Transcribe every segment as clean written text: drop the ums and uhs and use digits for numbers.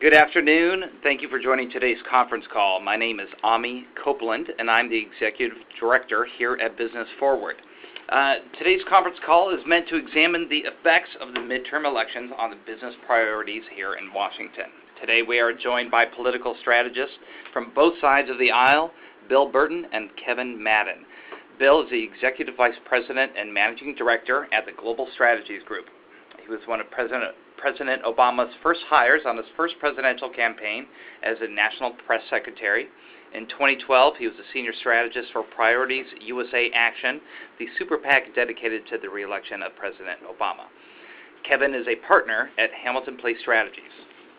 Good afternoon. Thank you for joining today's conference call. My name is Ami Copeland, and I'm the Executive Director here at Business Forward. Today's conference call is meant to examine the effects of the midterm elections on the business priorities here in Washington. Today we are joined by political strategists from both sides of the aisle, Bill Burton and Kevin Madden. Bill is the Executive Vice President and Managing Director at the Global Strategies Group. He was one of President Obama's first hires on his first presidential campaign as a National Press Secretary. In 2012, he was a senior strategist for Priorities USA Action, the super PAC dedicated to the re-election of President Obama. Kevin is a partner at Hamilton Place Strategies.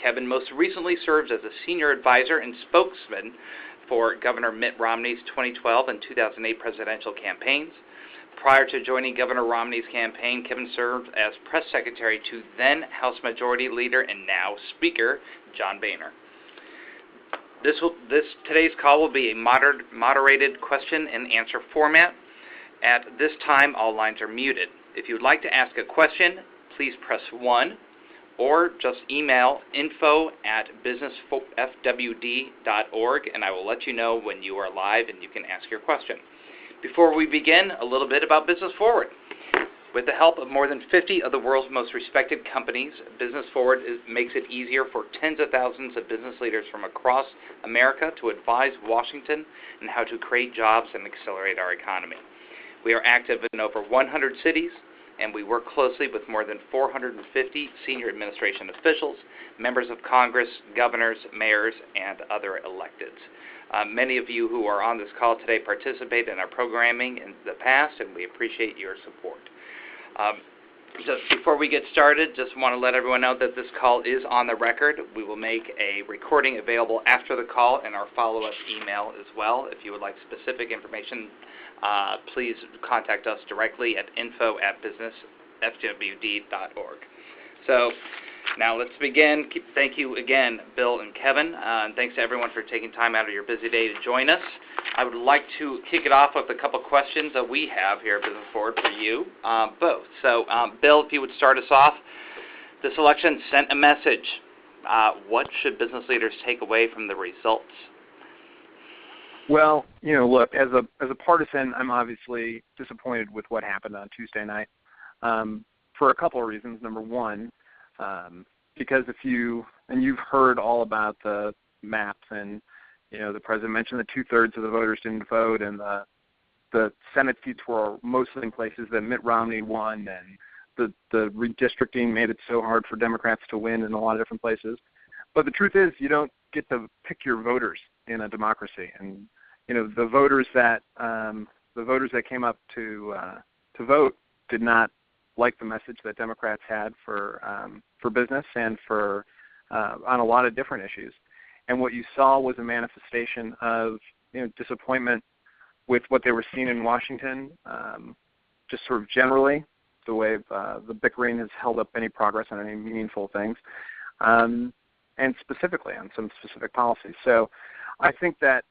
Kevin most recently served as a senior advisor and spokesman for Governor Mitt Romney's 2012 and 2008 presidential campaigns. Prior to joining Governor Romney's campaign, Kevin served as press secretary to then House Majority Leader and now Speaker John Boehner. Today's call will be a moderated question and answer format. At this time, all lines are muted. If you would like to ask a question, please press 1 or just email info@businessfwd.org and I will let you know when you are live and you can ask your question. Before we begin, a little bit about Business Forward. With the help of more than 50 of the world's most respected companies, Business Forward makes it easier for tens of thousands of business leaders from across America to advise Washington on how to create jobs and accelerate our economy. We are active in over 100 cities, and we work closely with more than 450 senior administration officials, members of Congress, governors, mayors, and other electeds. Many of you who are on this call today participate in our programming in the past, and we appreciate your support. Just before we get started, just want to let everyone know that this call is on the record. We will make a recording available after the call and our follow-up email as well. If you would like specific information, please contact us directly at info@businessfwd.org. So now let's begin. Thank you again, Bill and Kevin, and thanks to everyone for taking time out of your busy day to join us. I would like to kick it off with a couple questions that we have here at Business Forward for you both. So, Bill, if you would start us off, this election sent a message. What should business leaders take away from the results? Well, look, as a partisan, I'm obviously disappointed with what happened on Tuesday night for a couple of reasons. Number one, because you've heard all about the maps, and the president mentioned that 2/3 of the voters didn't vote, and the Senate seats were mostly in places that Mitt Romney won, and the redistricting made it so hard for Democrats to win in a lot of different places. But the truth is, you don't get to pick your voters in a democracy, and the voters that came up to vote did not like the message that Democrats had for business and for on a lot of different issues. And what you saw was a manifestation of disappointment with what they were seeing in Washington, just sort of generally, the way the bickering has held up any progress on any meaningful things, and specifically on some specific policies. So I think that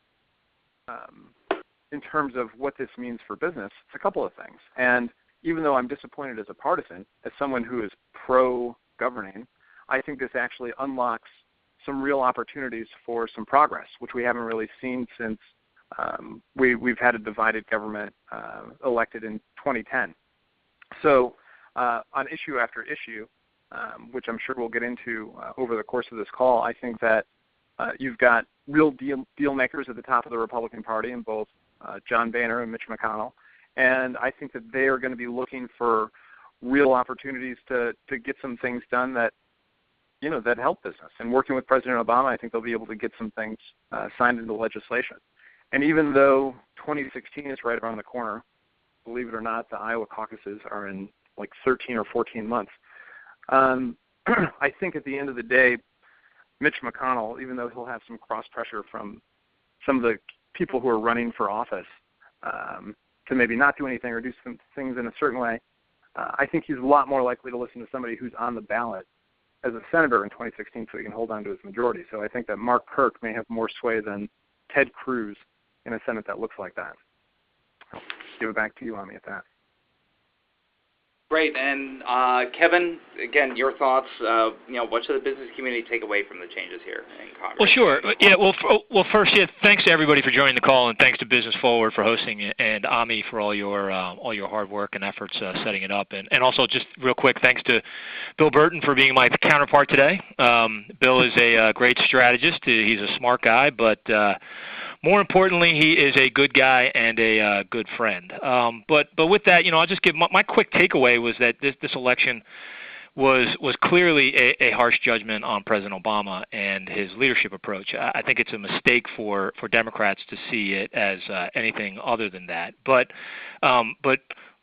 in terms of what this means for business, it's a couple of things. And even though I'm disappointed as a partisan, as someone who is pro-governing, I think this actually unlocks some real opportunities for some progress, which we haven't really seen since we've had a divided government elected in 2010. So on issue after issue, which I'm sure we'll get into over the course of this call, I think that you've got real deal makers at the top of the Republican Party in both John Boehner and Mitch McConnell. And I think that they are going to be looking for real opportunities to get some things done that help business. And working with President Obama, I think they'll be able to get some things signed into legislation. And even though 2016 is right around the corner, believe it or not, the Iowa caucuses are in like 13 or 14 months. I think at the end of the day, Mitch McConnell, even though he'll have some cross-pressure from some of the people who are running for office, to maybe not do anything or do some things in a certain way, I think he's a lot more likely to listen to somebody who's on the ballot as a senator in 2016 so he can hold on to his majority. So I think that Mark Kirk may have more sway than Ted Cruz in a Senate that looks like that. I'll give it back to you, Ami, at that. Great. And Kevin, again, your thoughts. What should the business community take away from the changes here in Congress? Well, sure. Yeah. Well, first, thanks to everybody for joining the call, and thanks to Business Forward for hosting it, and Ami for all your hard work and efforts setting it up, and also just real quick, thanks to Bill Burton for being my counterpart today. Bill is a great strategist. He's a smart guy, but more importantly, he is a good guy and a good friend. But with that, I'll just give my quick takeaway was that this election was clearly a harsh judgment on President Obama and his leadership approach. I think it's a mistake for Democrats to see it as anything other than that. But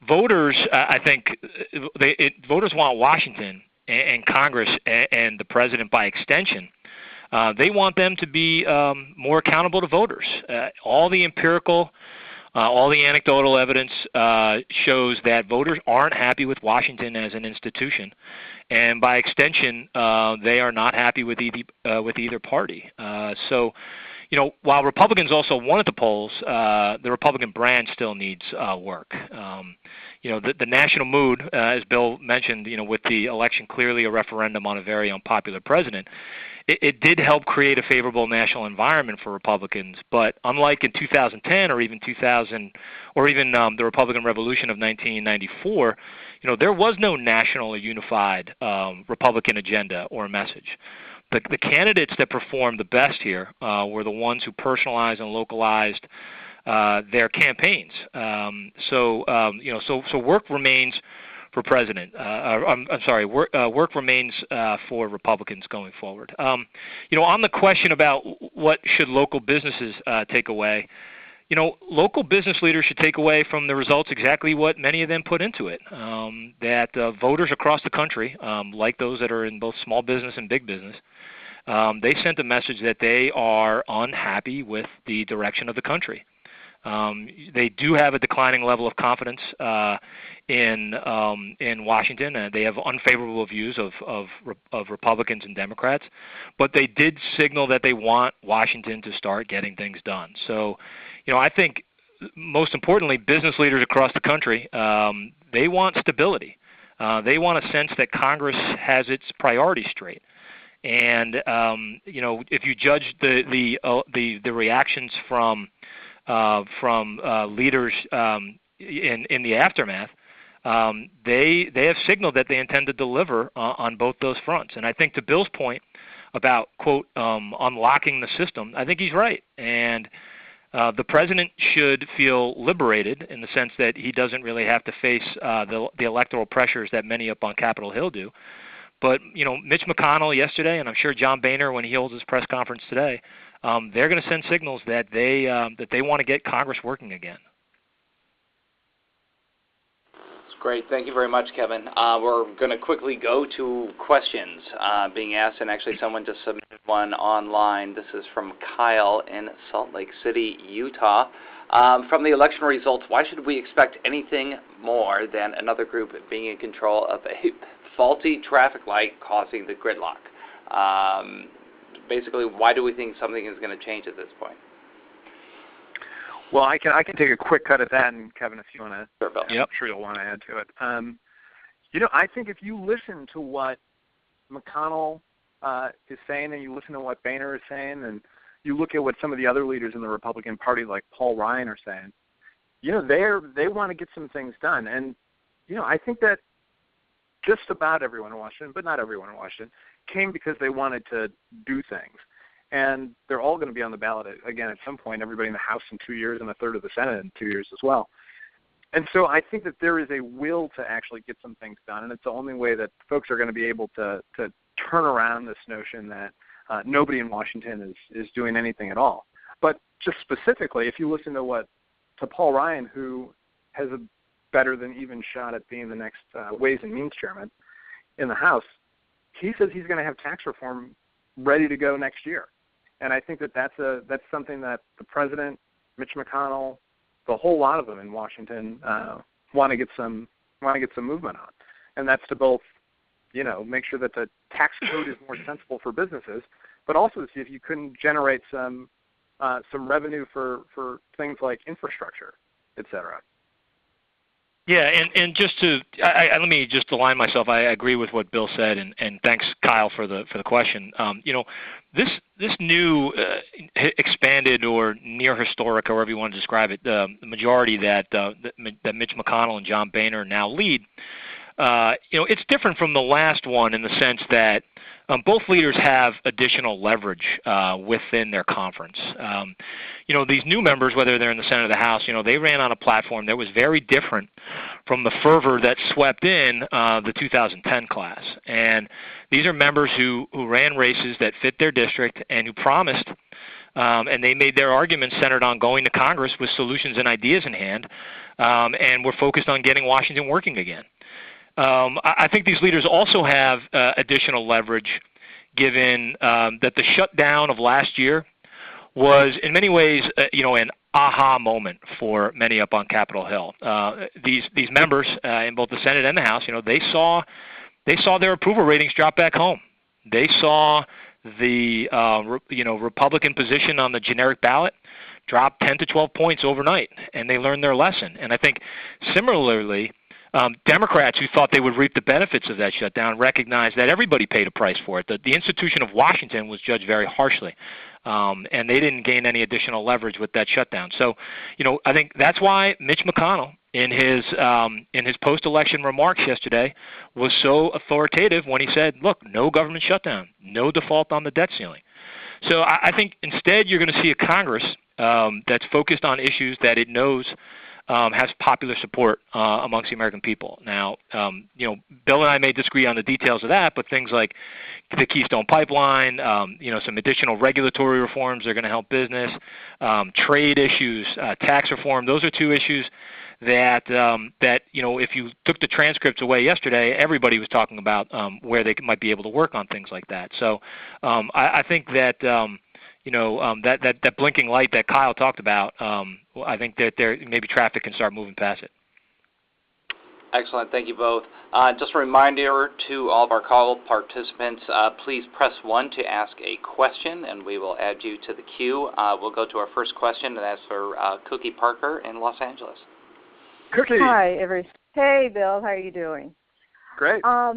voters, I think, voters want Washington and Congress and the president by extension. They want them to be more accountable to voters. All the empirical, all the anecdotal evidence shows that voters aren't happy with Washington as an institution, and by extension, they are not happy with either party. So, while Republicans also won at the polls, the Republican brand still needs work. The national mood, as Bill mentioned, with the election clearly a referendum on a very unpopular president, it did help create a favorable national environment for Republicans. But unlike in 2010 or even the Republican Revolution of 1994, there was no national or unified Republican agenda or message. The candidates that performed the best here were the ones who personalized and localized their campaigns. So work remains for president. Work remains for Republicans going forward. On the question about what should local businesses take away, local business leaders should take away from the results exactly what many of them put into it, that voters across the country, like those that are in both small business and big business, they sent a message that they are unhappy with the direction of the country. They do have a declining level of confidence in Washington. They have unfavorable views of Republicans and Democrats, but they did signal that they want Washington to start getting things done. So, I think most importantly, business leaders across the country, they want stability. They want a sense that Congress has its priorities straight. And if you judge the reactions from leaders in the aftermath, they have signaled that they intend to deliver on both those fronts. And I think to Bill's point about, quote, unlocking the system, I think he's right. And the president should feel liberated in the sense that he doesn't really have to face the electoral pressures that many up on Capitol Hill do. But, Mitch McConnell yesterday, and I'm sure John Boehner when he holds his press conference today, they're going to send signals that they want to get Congress working again. That's great. Thank you very much, Kevin. We're going to quickly go to questions being asked, and actually someone just submitted one online. This is from Kyle in Salt Lake City, Utah. From the election results, why should we expect anything more than another group being in control of a faulty traffic light causing the gridlock? Basically, why do we think something is going to change at this point? Well, I can take a quick cut at that, and Kevin, if you want to, sure, Bill. I'm sure you'll want to add to it. I think if you listen to what McConnell is saying, and you listen to what Boehner is saying, and you look at what some of the other leaders in the Republican Party, like Paul Ryan, are saying, they want to get some things done, and I think that just about everyone in Washington, but not everyone in Washington, came because they wanted to do things. And they're all going to be on the ballot again at some point, everybody in the House in 2 years and a third of the Senate in 2 years as well. And so I think that there is a will to actually get some things done, and it's the only way that folks are going to be able to turn around this notion that nobody in Washington is doing anything at all. But just specifically, if you listen to Paul Ryan, who has a better than even shot at being the next Ways and Means Chairman in the House, he says he's going to have tax reform ready to go next year. And I think that that's something that the president, Mitch McConnell, the whole lot of them in Washington want to get some movement on. And that's to both, make sure that the tax code is more sensible for businesses, but also to see if you can generate some revenue for things like infrastructure, et cetera. Yeah, and just to let me just align myself. I agree with what Bill said, and thanks, Kyle, for the question. This new expanded or near historic, however you want to describe it, the majority that Mitch McConnell and John Boehner now lead. It's different from the last one in the sense that both leaders have additional leverage within their conference. These new members, whether they're in the Senate or the House, they ran on a platform that was very different from the fervor that swept in the 2010 class. And these are members who ran races that fit their district and who promised, and they made their arguments centered on going to Congress with solutions and ideas in hand, and were focused on getting Washington working again. I think these leaders also have additional leverage given that the shutdown of last year was in many ways, an aha moment for many up on Capitol Hill. These members in both the Senate and the House, they saw their approval ratings drop back home. They saw the Republican position on the generic ballot drop 10 to 12 points overnight, and they learned their lesson. And I think similarly, Democrats who thought they would reap the benefits of that shutdown recognized that everybody paid a price for it. The institution of Washington was judged very harshly, and they didn't gain any additional leverage with that shutdown. So, I think that's why Mitch McConnell, in his post-election remarks yesterday, was so authoritative when he said, look, no government shutdown, no default on the debt ceiling. So I think instead you're going to see a Congress that's focused on issues that it knows has popular support amongst the American people. Now, Bill and I may disagree on the details of that, but things like the Keystone Pipeline, some additional regulatory reforms that are going to help business, trade issues, tax reform, those are two issues that if you took the transcripts away yesterday, everybody was talking about where they might be able to work on things like that. So I think that that blinking light that Kyle talked about, I think that there maybe traffic can start moving past it. Excellent. Thank you both. Just a reminder to all of our call participants, please press 1 to ask a question, and we will add you to the queue. We'll go to our first question, and that's for Cookie Parker in Los Angeles. Cookie. Hi, Hey, Bill. How are you doing? Great. I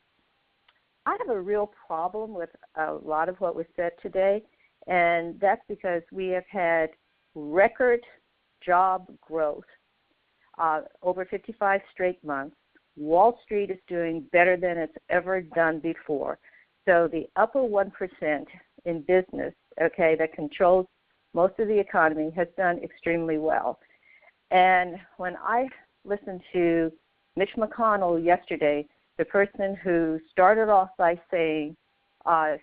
have a real problem with a lot of what was said today, and that's because we have had record job growth over 55 straight months. Wall Street is doing better than it's ever done before. So the upper 1% in business, that controls most of the economy, has done extremely well. And when I listened to Mitch McConnell yesterday, the person who started off by saying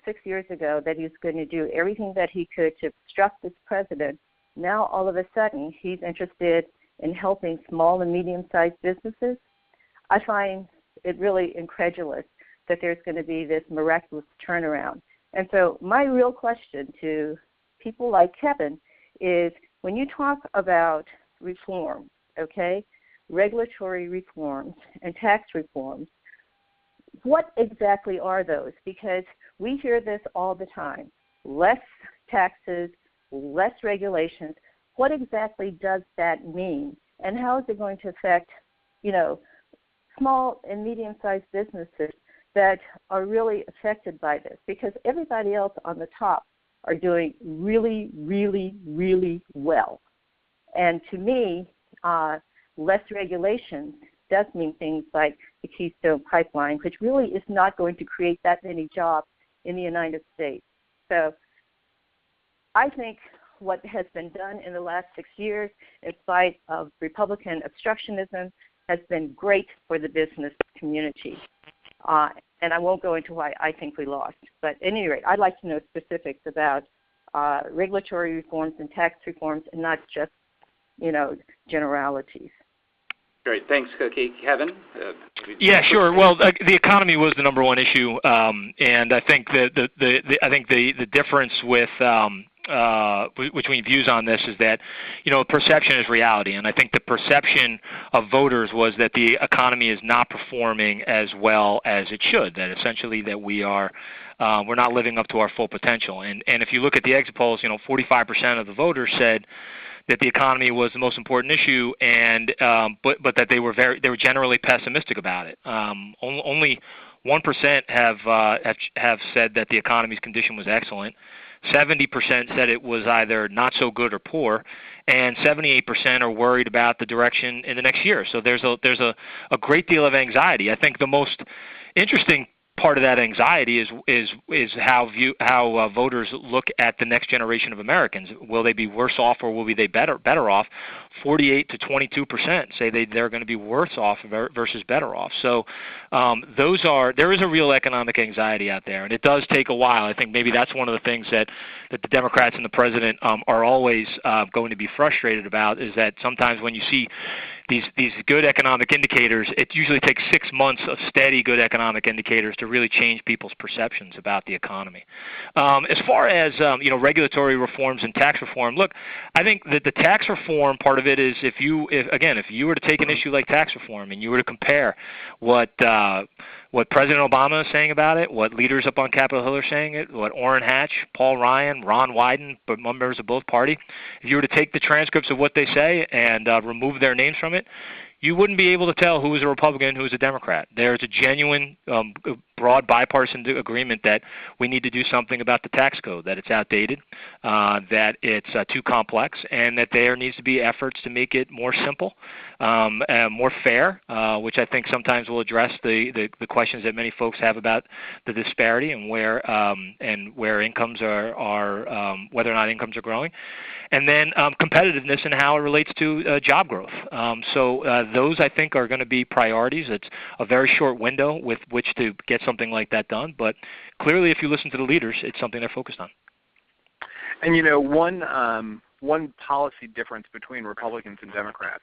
6 years ago that he was going to do everything that he could to obstruct this president, now all of a sudden he's interested in helping small and medium-sized businesses. I find it really incredulous that there's going to be this miraculous turnaround. And so my real question to people like Kevin is, when you talk about reform, regulatory reforms and tax reforms, what exactly are those? Because we hear this all the time. Less taxes, less regulations. What exactly does that mean? And how is it going to affect, small and medium-sized businesses that are really affected by this? Because everybody else on the top are doing really, really, really well. And to me, less regulations does mean things like the Keystone Pipeline, which really is not going to create that many jobs in the United States. So I think what has been done in the last 6 years, in spite of Republican obstructionism, has been great for the business community. And I won't go into why I think we lost. But at any rate, I'd like to know specifics about regulatory reforms and tax reforms, and not just, generalities. Great. Thanks, Cookie. Kevin? Yeah, sure. Well, the economy was the number one issue, and I think the difference with between views on this is that, perception is reality, and I think the perception of voters was that the economy is not performing as well as it should. That essentially that we're not living up to our full potential. And if you look at the exit polls, 45% of the voters said that the economy was the most important issue, and but that they were generally pessimistic about it. Only 1% have said that the economy's condition was excellent. 70% said it was either not so good or poor, and 78% are worried about the direction in the next year. So there's a great deal of anxiety. I think the most interesting part of that anxiety is how voters look at the next generation of Americans. Will they be worse off or will they better off? 48 to 22% say they're going to be worse off versus better off. So there is a real economic anxiety out there, and it does take a while. I think maybe that's one of the things that the Democrats and the president are always going to be frustrated about, is that sometimes when you see these good economic indicators, it usually takes 6 months of steady good economic indicators to really change people's perceptions about the economy. As far as regulatory reforms and tax reform, look, I think that the tax reform part of it is if you were to take an issue like tax reform and you were to compare what President Obama is saying about it, what leaders up on Capitol Hill are saying it, what Orrin Hatch, Paul Ryan, Ron Wyden, but members of both parties, if you were to take the transcripts of what they say and remove their names from it, you wouldn't be able to tell who is a Republican and who is a Democrat. There's a genuine, broad bipartisan agreement that we need to do something about the tax code, that it's outdated, that it's too complex, and that there needs to be efforts to make it more simple, more fair, which I think sometimes will address the questions that many folks have about the disparity and where incomes are whether or not incomes are growing, and then competitiveness and how it relates to job growth. So those, I think, are going to be priorities. It's a very short window with which to get something like that done, but clearly if you listen to the leaders, it's something they're focused on. And one policy difference between Republicans and Democrats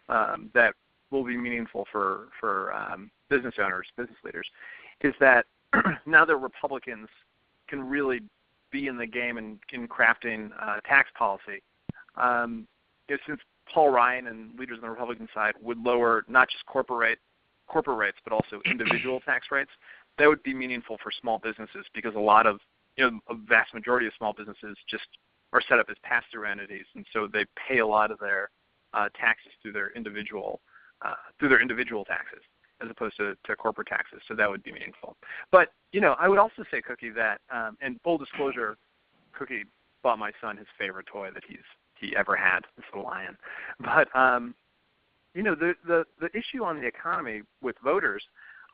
that will be meaningful for business owners, business leaders, is that now that Republicans can really be in the game and in crafting tax policy, since Paul Ryan and leaders on the Republican side would lower not just corporate rates but also individual tax rates, that would be meaningful for small businesses, because a vast majority of small businesses just are set up as pass-through entities, and so they pay a lot of their taxes through their individual taxes as opposed to corporate taxes. So that would be meaningful. But I would also say, Cookie, that and full disclosure, Cookie bought my son his favorite toy that he ever had, this little lion. But the issue on the economy with voters,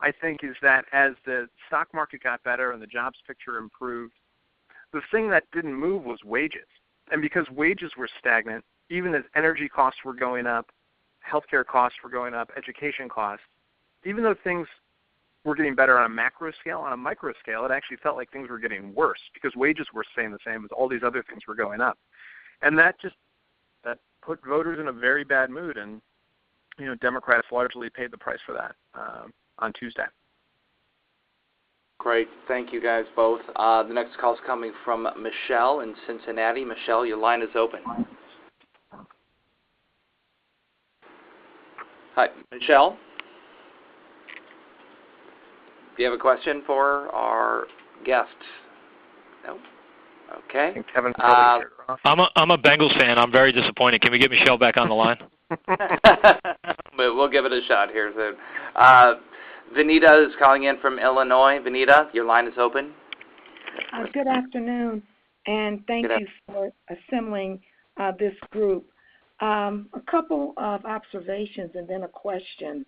I think, is that as the stock market got better and the jobs picture improved, the thing that didn't move was wages. And because wages were stagnant, even as energy costs were going up, healthcare costs were going up, education costs, even though things were getting better on a macro scale, on a micro scale, it actually felt like things were getting worse because wages were staying the same as all these other things were going up. And that put voters in a very bad mood, and Democrats largely paid the price for that on Tuesday. Great. Thank you guys both. The next call is coming from Michelle in Cincinnati. Michelle, your line is open. Hi, Michelle. Do you have a question for our guest? No? Okay. Kevin, I'm a Bengals fan. I'm very disappointed. Can we get Michelle back on the line? But we'll give it a shot here soon. Vanita is calling in from Illinois. Vanita, your line is open. Good afternoon, and thank you for assembling this group. A couple of observations and then a question.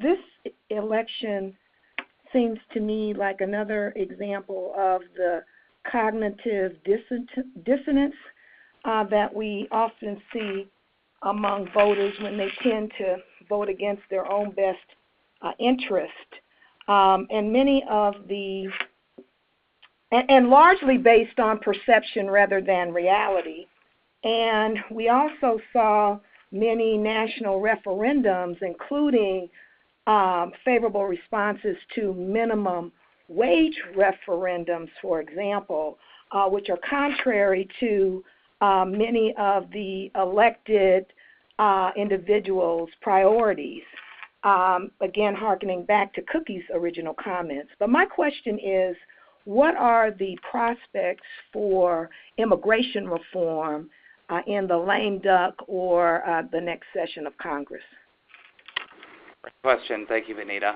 This election seems to me like another example of the cognitive dissonance that we often see among voters when they tend to vote against their own best interest. And many of and largely based on perception rather than reality. And we also saw many national referendums, including favorable responses to minimum wage referendums, for example, which are contrary to many of the elected individuals' priorities. Again, hearkening back to Cookie's original comments. But my question is, what are the prospects for immigration reform in the lame duck or the next session of Congress. Great question. Thank you, Vanita.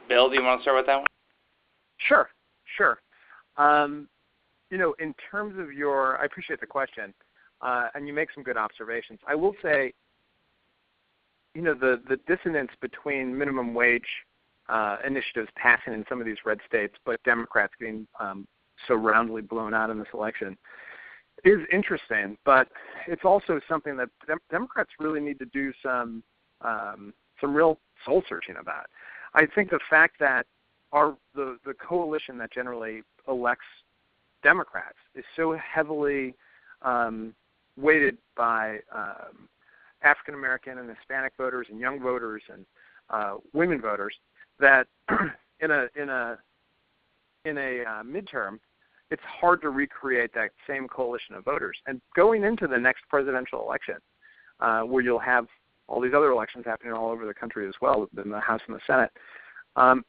Bill, do you want to start with that one? Sure. In terms of I appreciate the question, and you make some good observations. I will say, the dissonance between minimum wage initiatives passing in some of these red states, but Democrats getting so roundly blown out in this election is interesting, but it's also something that Democrats really need to do some real soul searching about. I think the fact that the coalition that generally elects Democrats is so heavily weighted by African American and Hispanic voters and young voters and women voters that in a midterm, it's hard to recreate that same coalition of voters. And going into the next presidential election, where you'll have all these other elections happening all over the country as well, in the House and the Senate,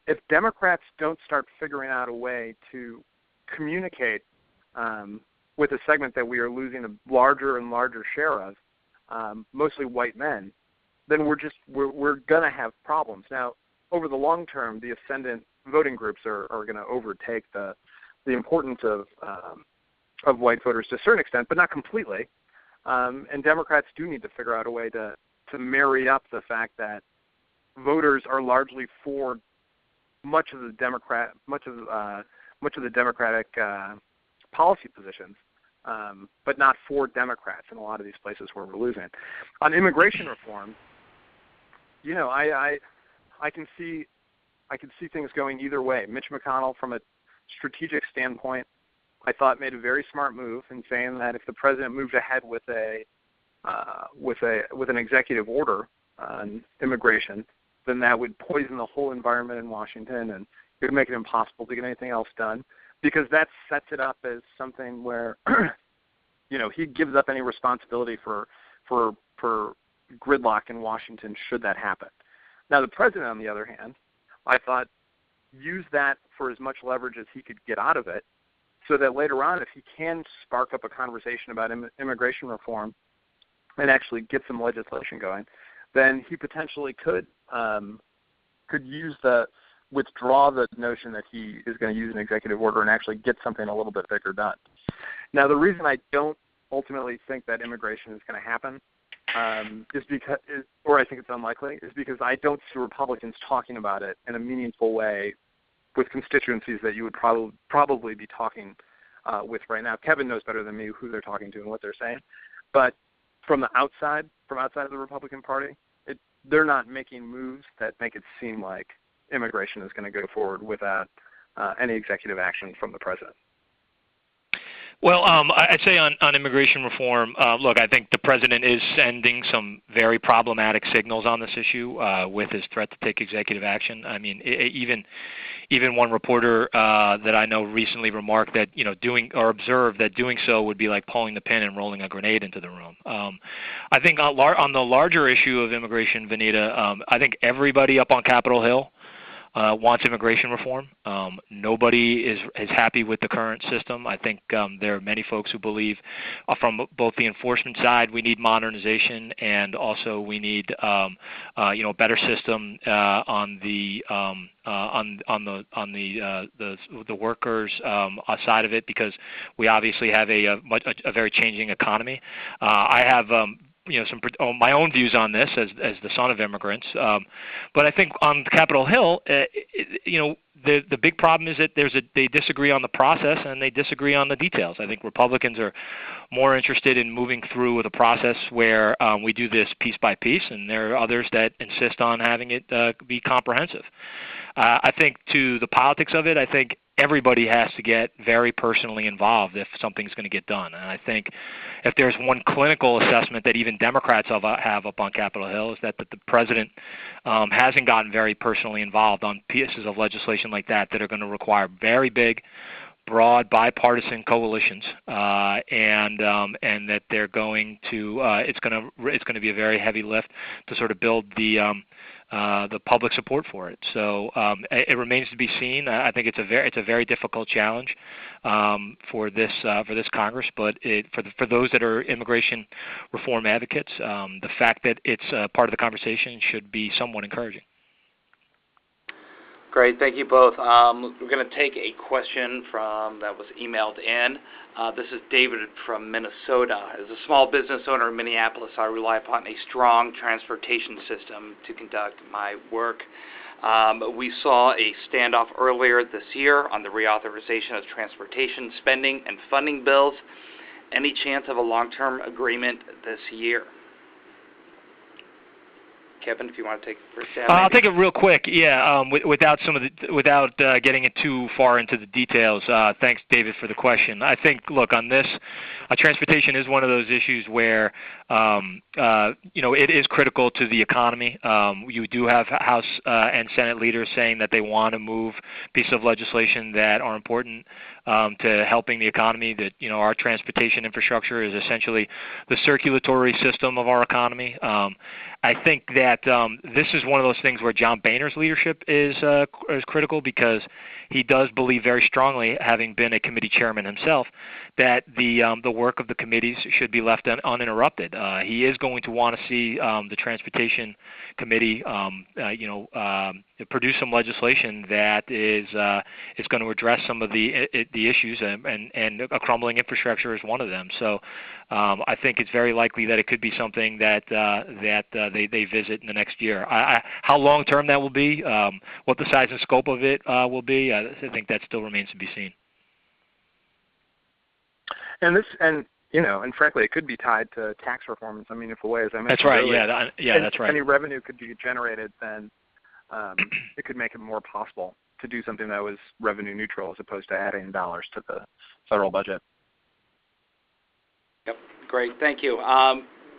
if Democrats don't start figuring out a way to communicate with a segment that we are losing a larger and larger share of, mostly white men, then we're going to have problems. Now, over the long term, the ascendant voting groups are going to overtake the importance of white voters to a certain extent, but not completely. And Democrats do need to figure out a way to marry up the fact that voters are largely for much of the Democratic policy positions, but not for Democrats in a lot of these places where we're losing. On immigration reform, I can see things going either way. Mitch McConnell, from a strategic standpoint, I thought made a very smart move in saying that if the president moved ahead with an executive order on immigration, then that would poison the whole environment in Washington and it would make it impossible to get anything else done, because that sets it up as something where he gives up any responsibility for gridlock in Washington should that happen. Now, the president, on the other hand, I thought used that for as much leverage as he could get out of it, so that later on, if he can spark up a conversation about immigration reform and actually get some legislation going, then he potentially could withdraw the notion that he is going to use an executive order and actually get something a little bit bigger done. Now, the reason I don't ultimately think that immigration is going to happen is because, or I think it's unlikely, is because I don't see Republicans talking about it in a meaningful way with constituencies that you would probably be talking with right now. Kevin knows better than me who they're talking to and what they're saying, but from outside of the Republican Party, they're not making moves that make it seem like immigration is going to go forward without any executive action from the president. Well, I'd say on immigration reform, look, I think the president is sending some very problematic signals on this issue with his threat to take executive action. I mean, even one reporter that I know recently remarked that observed that doing so would be like pulling the pin and rolling a grenade into the room. I think on the larger issue of immigration, Vanita, I think everybody up on Capitol Hill wants immigration reform. Nobody is happy with the current system. I think there are many folks who believe from both the enforcement side we need modernization, and also we need a better system on the workers side of it, because we obviously have a very changing economy. I have my own views on this as the son of immigrants, but I think on Capitol Hill, the big problem is that they disagree on the process and they disagree on the details. I think Republicans are more interested in moving through with a process where we do this piece by piece, and there are others that insist on having it be comprehensive. I think to the politics of it, I think everybody has to get very personally involved if something's going to get done. And I think if there's one clinical assessment that even Democrats have up on Capitol Hill, is that the president hasn't gotten very personally involved on pieces of legislation like that are going to require very big, broad, bipartisan coalitions, and that they're going to it's going to be a very heavy lift to sort of build the the public support for it. So it remains to be seen. I think it's a very difficult challenge for this Congress, but for those that are immigration reform advocates, the fact that it's part of the conversation should be somewhat encouraging. Great, thank you both. We're going to take a question that was emailed in. This is David from Minnesota. As a small business owner in Minneapolis, I rely upon a strong transportation system to conduct my work. We saw a standoff earlier this year on the reauthorization of transportation spending and funding bills. Any chance of a long-term agreement this year? Kevin, if you want to take the first stab. I'll take it real quick. Yeah, without getting it too far into the details. Thanks, David, for the question. I think, look, on this, transportation is one of those issues where it is critical to the economy. You do have House and Senate leaders saying that they want to move pieces of legislation that are important to helping the economy. That our transportation infrastructure is essentially the circulatory system of our economy. I think that this is one of those things where John Boehner's leadership is critical, because he does believe very strongly, having been a committee chairman himself, that the work of the committees should be left uninterrupted. He is going to want to see the Transportation Committee, produce some legislation that is going to address some of the issues, and a crumbling infrastructure is one of them. So I think it's very likely that it could be something that they visit in the next year. How long term that will be, what the size and scope of it will be, I think that still remains to be seen. And frankly, it could be tied to tax reform in some meaningful ways. I mentioned that's right. Earlier, That's right. Any revenue could be generated, then it could make it more possible to do something that was revenue neutral as opposed to adding dollars to the federal budget. Yep, great, thank you.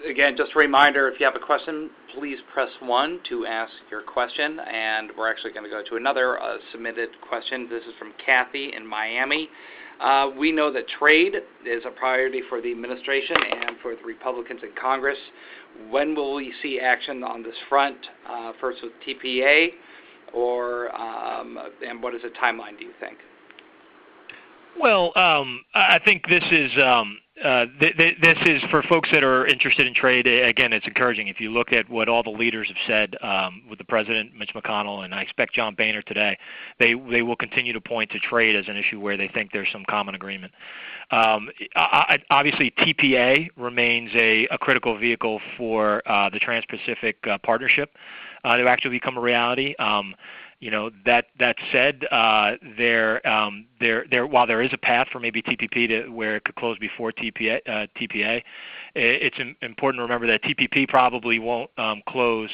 Again, just a reminder, if you have a question, please press 1 to ask your question. And we're actually going to go to another submitted question. This is from Kathy in Miami. We know that trade is a priority for the administration and for the Republicans in Congress. When will we see action on this front, first with TPA, and what is the timeline, do you think? Well, I think this is for folks that are interested in trade. Again, it's encouraging. If you look at what all the leaders have said, with the president, Mitch McConnell, and I expect John Boehner today, they will continue to point to trade as an issue where they think there's some common agreement. Obviously, TPA remains a critical vehicle for the Trans-Pacific Partnership to actually become a reality. That said, while there is a path for maybe TPP to where it could close before TPA, it's important to remember that TPP probably won't close,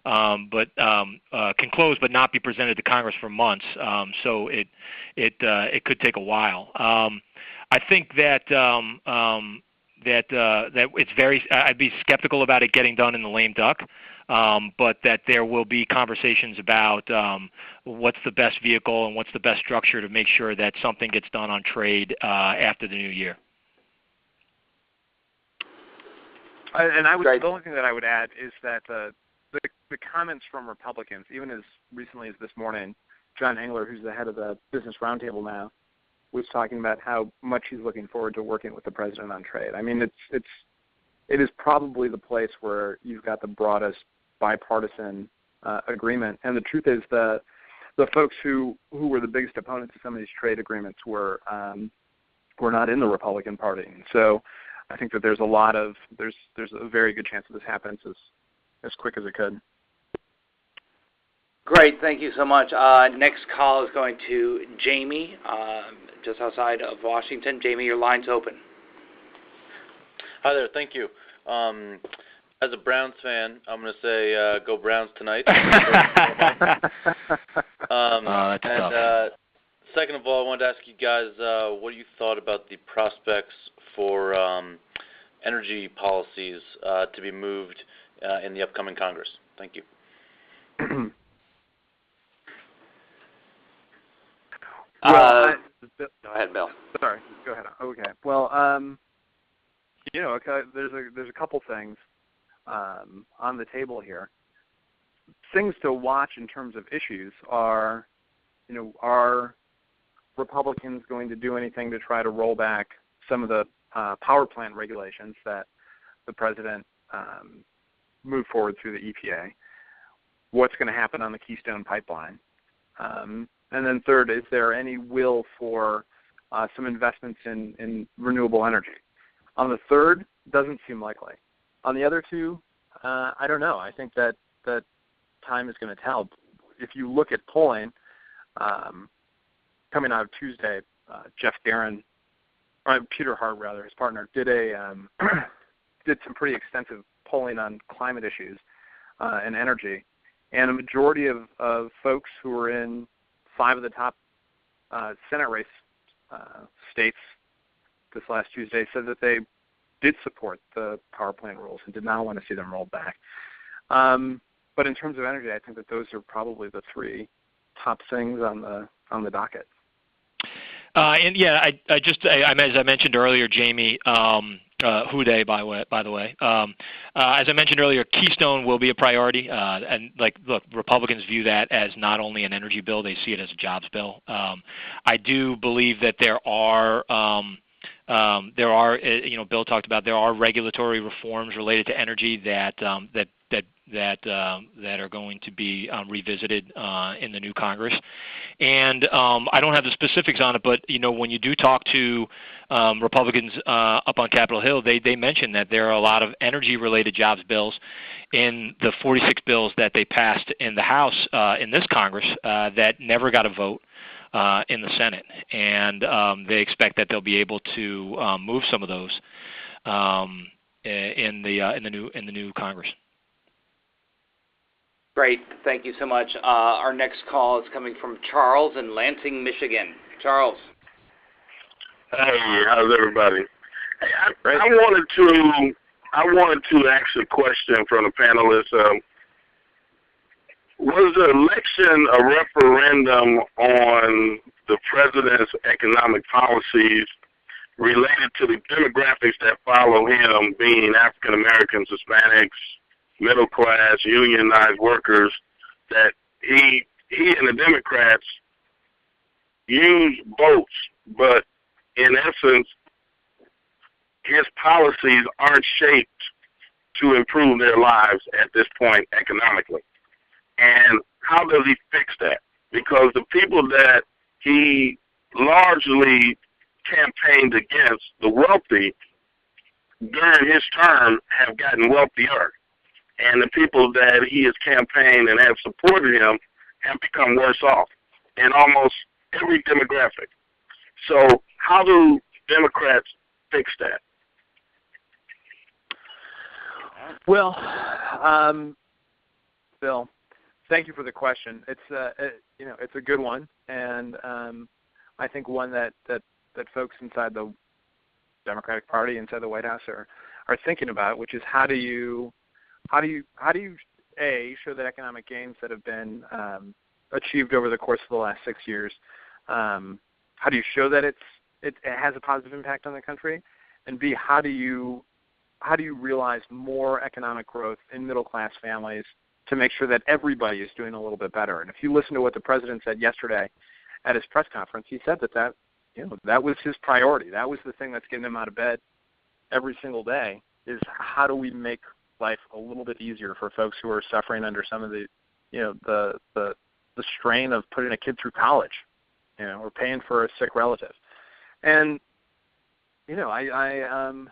but can close but not be presented to Congress for months. So it could take a while. I think that it's I'd be skeptical about it getting done in the lame duck. But that there will be conversations about what's the best vehicle and what's the best structure to make sure that something gets done on trade after the new year. The only thing that I would add is that the comments from Republicans, even as recently as this morning, John Engler, who's the head of the Business Roundtable now, was talking about how much he's looking forward to working with the president on trade. I mean, it is probably the place where you've got the broadest bipartisan agreement. And the truth is the folks who were the biggest opponents of some of these trade agreements were not in the Republican Party. And so I think that there's a very good chance that this happens as quick as it could. Great, thank you so much. Next call is going to Jamie, just outside of Washington. Jamie, your line's open. Hi there, thank you. As a Browns fan, I'm going to say go Browns tonight. That's tough. Second of all, I wanted to ask you guys what you thought about the prospects for energy policies to be moved in the upcoming Congress. Thank you. Go ahead, Bill. Sorry, go ahead. Okay. Well, there's a couple things on the table here. things to watch in terms of issues are, are Republicans going to do anything to try to roll back some of the power plant regulations that the president moved forward through the EPA? What's going to happen on the Keystone Pipeline? And then third, is there any will for some investments in renewable energy? On the third, doesn't seem likely. On the other two, I don't know. I think that time is going to tell. If you look at polling coming out of Tuesday, Jeff Barron, Peter Hart rather, his partner, did did some pretty extensive polling on climate issues and energy, and a majority of folks who were in 5 of the top Senate race states this last Tuesday said that they did support the power plant rules and did not want to see them rolled back. But in terms of energy, I think that those are probably the 3 top things on the docket. And yeah, as I mentioned earlier, Jamie, Houday, by the way. As I mentioned earlier, Keystone will be a priority, and look, Republicans view that as not only an energy bill; they see it as a jobs bill. I do believe that there are, Bill talked about there are regulatory reforms related to energy that are going to be revisited in the new Congress. And I don't have the specifics on it, but when you do talk to Republicans up on Capitol Hill, they mention that there are a lot of energy-related jobs bills in the 46 bills that they passed in the House in this Congress that never got a vote in the Senate, and they expect that they'll be able to move some of those in the new Congress. Great. Thank you so much. Our next call is coming from Charles in Lansing, Michigan. Charles. Hey, how's everybody? Hey, I wanted to ask a question from the panelists. Was the election a referendum on the president's economic policies related to the demographics that follow him, being African Americans, Hispanics, middle class, unionized workers, that he and the Democrats use votes, but in essence, his policies aren't shaped to improve their lives at this point economically? And how does he fix that? Because the people that he largely campaigned against, the wealthy, during his term have gotten wealthier. And the people that he has campaigned and have supported him have become worse off in almost every demographic. So how do Democrats fix that? Well, Bill, thank you for the question. It's a good one, and I think one that folks inside the Democratic Party, inside the White House, are thinking about, which is how do you show that economic gains that have been achieved over the course of the last 6 years, how do you show that it has a positive impact on the country, and B, how do you realize more economic growth in middle class families to make sure that everybody is doing a little bit better? And if you listen to what the president said yesterday at his press conference, he said that was his priority. That was the thing that's getting him out of bed every single day, is how do we make life a little bit easier for folks who are suffering under some of the strain of putting a kid through college, or paying for a sick relative. And midterm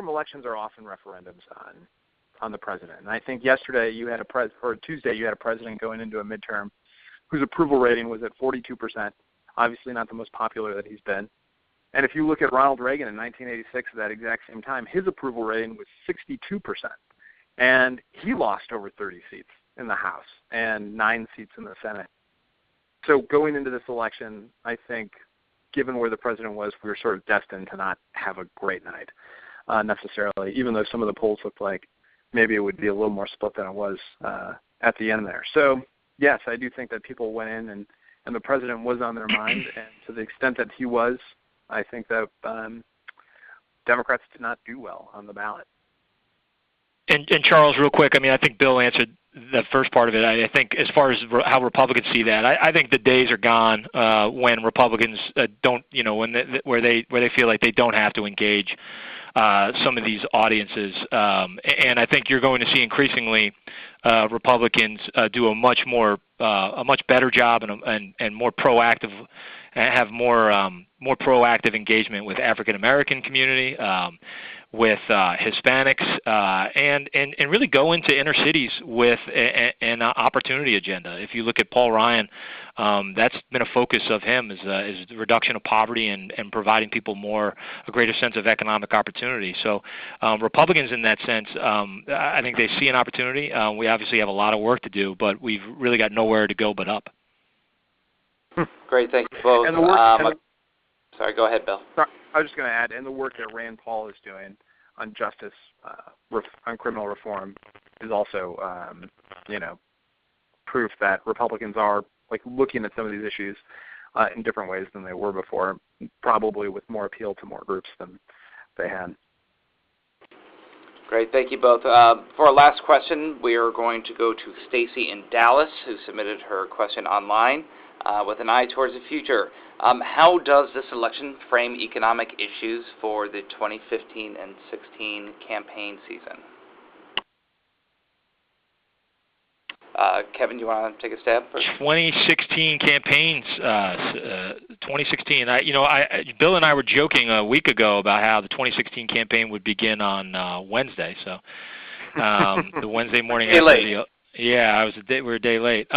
elections are often referendums on the president. And I think yesterday Tuesday you had a president going into a midterm whose approval rating was at 42%, obviously not the most popular that he's been. And if you look at Ronald Reagan in 1986 at that exact same time, his approval rating was 62%. And he lost over 30 seats in the House and 9 seats in the Senate. So going into this election, I think, given where the president was, we were sort of destined to not have a great night, necessarily, even though some of the polls looked like maybe it would be a little more split than it was at the end there. So, yes, I do think that people went in and the president was on their mind, and to the extent that he was, I think that Democrats did not do well on the ballot. And Charles, real quick, I mean, I think Bill answered the first part of it. I think as far as how Republicans see that, I think the days are gone when Republicans don't, where they feel like they don't have to engage some of these audiences. And I think you're going to see increasingly Republicans do a much better job and more proactive, have more proactive engagement with African American community, with Hispanics, and really go into inner cities with an opportunity agenda. If you look at Paul Ryan, that's been a focus of him is the reduction of poverty and providing people a greater sense of economic opportunity. So Republicans in that sense, I think they see an opportunity. We obviously have a lot of work to do, but we've really got nowhere to go but up. Great, thank you both. Sorry, go ahead, Bill. Sorry, I was just going to add, and the work that Rand Paul is doing on justice, on criminal reform, is also, proof that Republicans are looking at some of these issues in different ways than they were before, probably with more appeal to more groups than they had. Great, thank you both. For our last question, we are going to go to Stacy in Dallas, who submitted her question online with an eye towards the future. How does this election frame economic issues for the 2015 and 16 campaign season? Kevin, do you want to take a stab first? 2016 campaigns, 2016. Bill and I were joking a week ago about how the 2016 campaign would begin on Wednesday. So the Wednesday morning after we were a day late.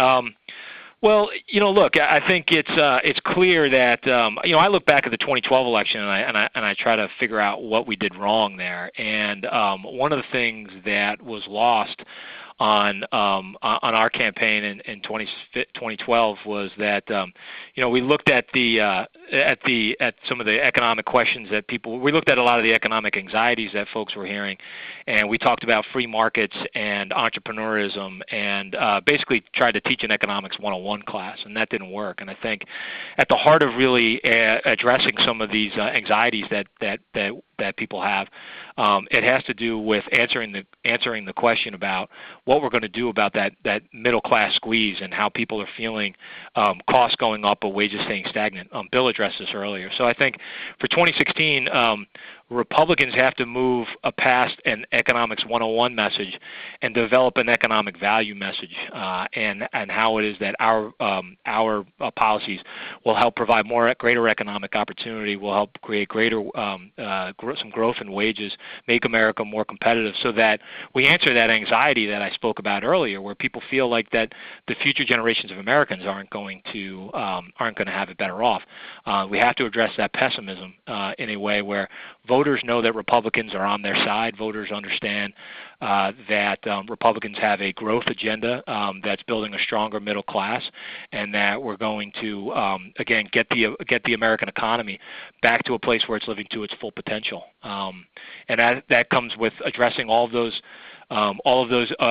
Well, look, I think it's clear that I look back at the 2012 election and I try to figure out what we did wrong there. And one of the things that was lost on our campaign in 2012 was that we looked at some of the economic questions that we looked at a lot of the economic anxieties that folks were hearing, and we talked about free markets and entrepreneurism and basically tried to teach an economics 101 class, and that didn't work. And I think at the heart of really addressing some of these anxieties that people have, it has to do with answering the question about what we're going to do about that middle class squeeze and how people are feeling costs going up but wages staying stagnant. Bill addressed this earlier. So I think for 2016, Republicans have to move past an economics 101 message and develop an economic value message, and how it is that our policies will help provide greater economic opportunity, will help create greater some growth in wages, make America more competitive, so that we answer that anxiety that I spoke about earlier, where people feel like that the future generations of Americans aren't going to have it better off. We have to address that pessimism in a way where voters know that Republicans are on their side. Voters understand that Republicans have a growth agenda that's building a stronger middle class, and that we're going to again get the American economy back to a place where it's living to its full potential. And that comes with addressing all of those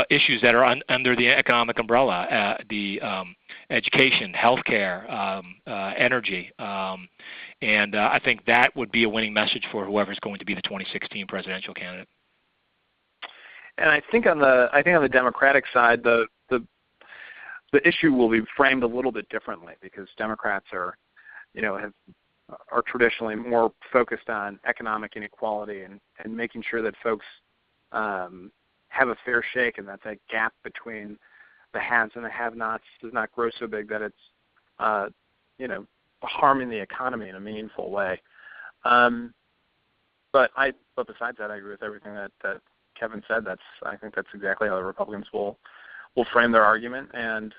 issues that are under the economic umbrella, the education, healthcare, energy. And I think that would be a winning message for whoever's going to be the 2016 presidential candidate. And I think on the Democratic side, the issue will be framed a little bit differently, because Democrats are traditionally more focused on economic inequality and making sure that folks have a fair shake, and that gap between the haves and the have-nots does not grow so big that it's harming the economy in a meaningful way. But besides that, I agree with everything that Kevin said. I think that's exactly how the Republicans will frame their argument. And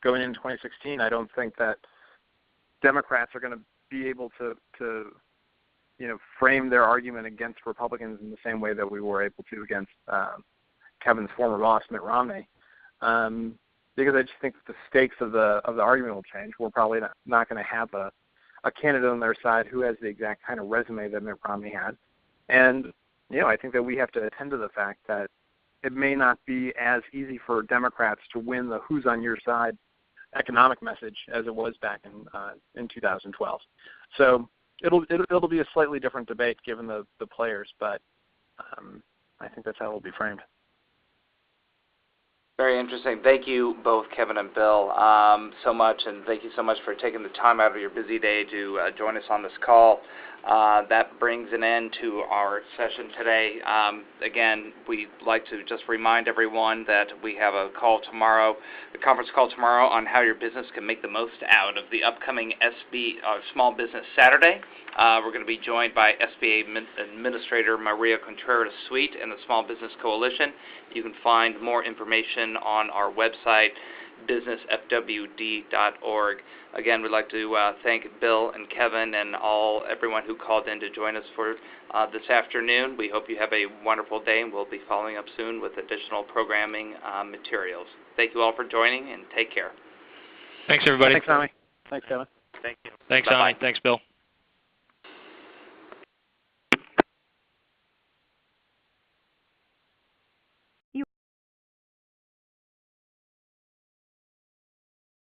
going into 2016, I don't think that Democrats are going to be able to frame their argument against Republicans in the same way that we were able to against Kevin's former boss, Mitt Romney. Because I just think that the stakes of the argument will change. We're probably not going to have a candidate on their side who has the exact kind of resume that Mitt Romney had. And, I think that we have to attend to the fact that it may not be as easy for Democrats to win the who's on your side economic message as it was back in 2012. So it'll be a slightly different debate given the players, but I think that's how it will be framed. Very interesting. Thank you both, Kevin and Bill, so much, and thank you so much for taking the time out of your busy day to join us on this call. That brings an end to our session today. Again, we'd like to just remind everyone that we have a call tomorrow, a conference call tomorrow on how your business can make the most out of the upcoming Small Business Saturday. We're going to be joined by SBA Administrator Maria Contreras-Sweet and the Small Business Coalition. You can find more information on our website, businessfwd.org. Again, we'd like to thank Bill and Kevin and everyone who called in to join us for this afternoon. We hope you have a wonderful day, and we'll be following up soon with additional programming materials. Thank you all for joining, and take care. Thanks, everybody. Thanks, Ami. Thanks, Kevin. Thank you. Thanks, Bye-bye. Ami. Thanks, Bill.